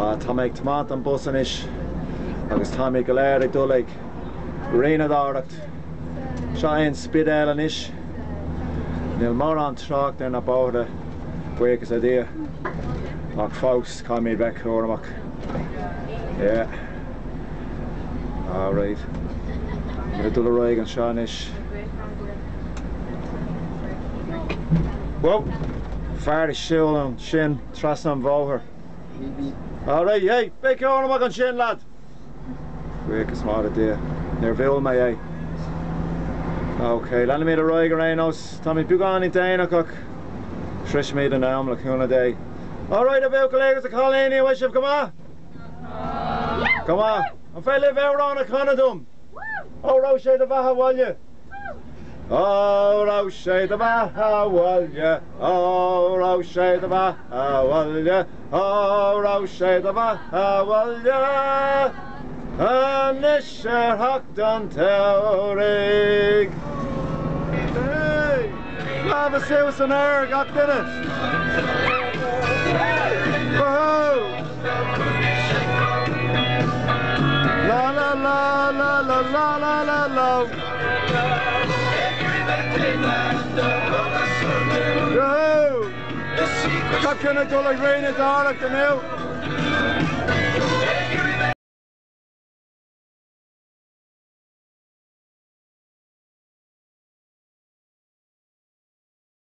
Tá tiomáint mbus inis agus tá Gaelgory dul riine dáireacht seo aon spid eile inis níl mór an trácht ar na báide buchas a dia ach fós cá míad bheith chóramach. Yeah. Alright. Muna dul a roigh an seo inis. Whoa! Fear is siúil an sin tras an bhóthar. Alright, hey, big chóramach an sin, lad! Buchas mar a dia. Níor bhil me é. Okay, lena míad a roigh ar aonos. Tá míad bugáin í déanaach ach tris míad an am le cúna dé. Alright, a bheith colégas a choléní, bhaid sibh, come on! Come on! An fé le bheith rán a Canadum! Ó, rá sé de bheitha bhaile! Ó, rá sé de bheitha bhaile! Ó, rá sé de bheitha bhaile! Ó, rá sé de bheitha bhaile! Anis hacht an teorig! Hey! Lava siús an air, gach duine! Woohoo! La la la la la la la la la! Woohoo! Gach duine dul ag riine dáireacht an ill!